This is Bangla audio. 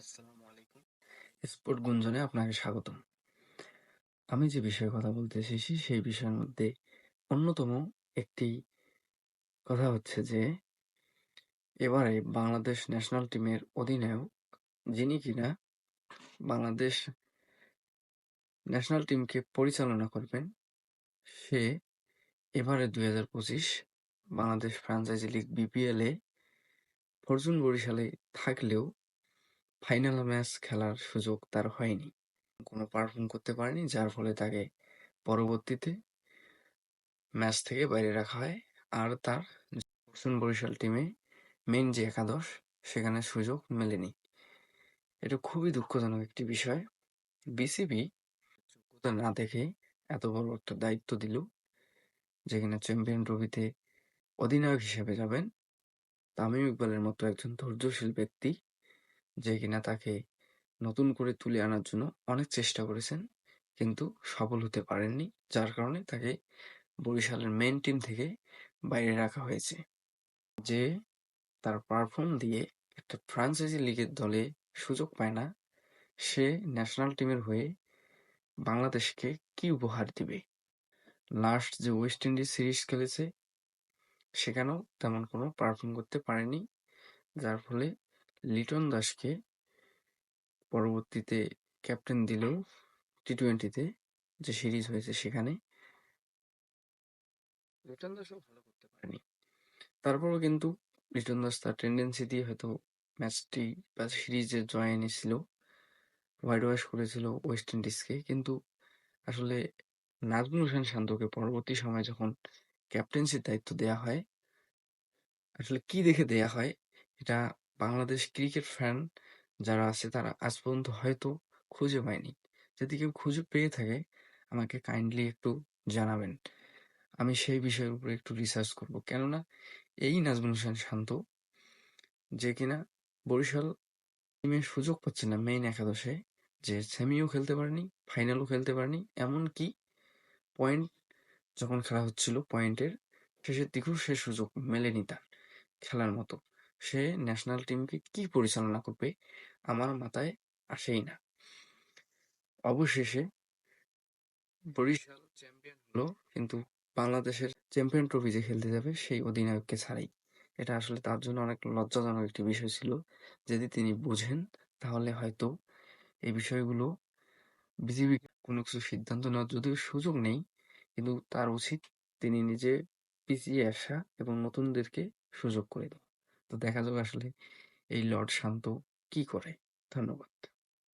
আসসালামু আলাইকুম। স্পোর্ট গুঞ্জনে আপনাকে স্বাগতম। আমি যে বিষয়ে কথা বলতে এসেছি সেই বিষয়ের মধ্যে অন্যতম একটি কথা হচ্ছে যে এবারে বাংলাদেশ ন্যাশনাল টিমের অধিনায়ক যিনি কিনা বাংলাদেশ ন্যাশনাল টিমকে পরিচালনা করবেন সে এবারে 2025 বাংলাদেশ ফ্র্যাঞ্চাইজি লিগ বিপিএলে ফরচুন বরিশালে থাকলেও ফাইনাল ম্যাচ খেলার সুযোগ তার হয়নি, কোনো পারফর্ম করতে পারেনি, যার ফলে তাকে পরবর্তীতে ম্যাচ থেকে বাইরে রাখা হয়। আর তার ফরচুন বরিশাল টিমে মেইন যে একাদশ সেখানে সুযোগ মেলেনি। এটা খুবই দুঃখজনক একটি বিষয়। বিসিবি যোগ্যতা না দেখে এত বড় একটা দায়িত্ব দিল, যেখানে চ্যাম্পিয়ন ট্রফিতে অধিনায়ক হিসেবে যাবেন তামিম ইকবালের মতো একজন ধৈর্যশীল ব্যক্তি, যে কিনা তাকে নতুন করে তুলে আনার জন্য অনেক চেষ্টা করেছেন কিন্তু সফল হতে পারেননি, যার কারণে তাকে বরিশালের মেইন টিম থেকে বাইরে রাখা হয়েছে। যে তার পারফর্ম দিয়ে একটা ফ্র্যাঞ্চাইজি লিগের দলে সুযোগ পায় না, সে ন্যাশনাল টিমের হয়ে বাংলাদেশকে কি উপহার দিবে? লাস্ট যে ওয়েস্ট ইন্ডিজ সিরিজ খেলেছে সেখানেও তেমন কোনো পারফর্ম করতে পারেনি, যার ফলে লিটন দাসকে পরবর্তীতে ক্যাপ্টেন দিলেও টি-20তে যে সিরিজ হয়েছে সেখানে লিটন দাসও ভালো করতে পারেনি। তারপরও কিন্তু লিটন দাস তার টেন্ডেন্সি দিয়ে হয়তো ম্যাচটি বা সিরিজে জয় এনেছিল, হোয়াইট ওয়াশ করেছিল ওয়েস্ট ইন্ডিজকে। কিন্তু আসলে নাজমুল হোসেন শান্তকে পরবর্তী সময়ে যখন ক্যাপ্টেন্সির দায়িত্ব দেয়া হয়, আসলে কি দেখে দেয়া হয় এটা বাংলাদেশ ক্রিকেট ফ্যান যারা আছে তারা আজ পর্যন্ত হয়তো খুঁজে পায়নি। যদি কেউ খুঁজে পেয়ে থাকে আমাকে কাইন্ডলি একটু জানাবেন, আমি সেই বিষয়ের উপরে একটু রিসার্চ করব। কেননা এই নাজমুল হোসেন শান্ত যে কিনা বরিশাল টিমে সুযোগ পাচ্ছে না মেইন একাদশে, যে সেমিও খেলতে পারেনি, ফাইনালও খেলতে পারেনি, এমনকি পয়েন্ট যখন খেলা হচ্ছিল পয়েন্টের শেষের দিকেও সে সুযোগ মেলেনি তার খেলার মতো। সে ন্যাশনাল টিমকে কি পরিচালনা করবে আমার মাথায় আসেই না। অবশেষে বরিশাল চ্যাম্পিয়ন হলো, কিন্তু বাংলাদেশের চ্যাম্পিয়ন ট্রফি যে খেলতে যাবে সেই অধিনায়ককে ছাড়াই। এটা আসলে তার জন্য অনেক লজ্জাজনক একটি বিষয় ছিল। যদি তিনি বুঝেন তাহলে হয়তো এই বিষয়গুলো বিসিবি কোনো কিছু সিদ্ধান্ত নেওয়ার যদিও সুযোগ নেই, কিন্তু তার উচিত তিনি নিজে পিছিয়ে আসা এবং নতুনদেরকে সুযোগ করে দেওয়া। তো দেখা যাবে আসলে এই লর্ড শান্ত কি করে। ধন্যবাদ।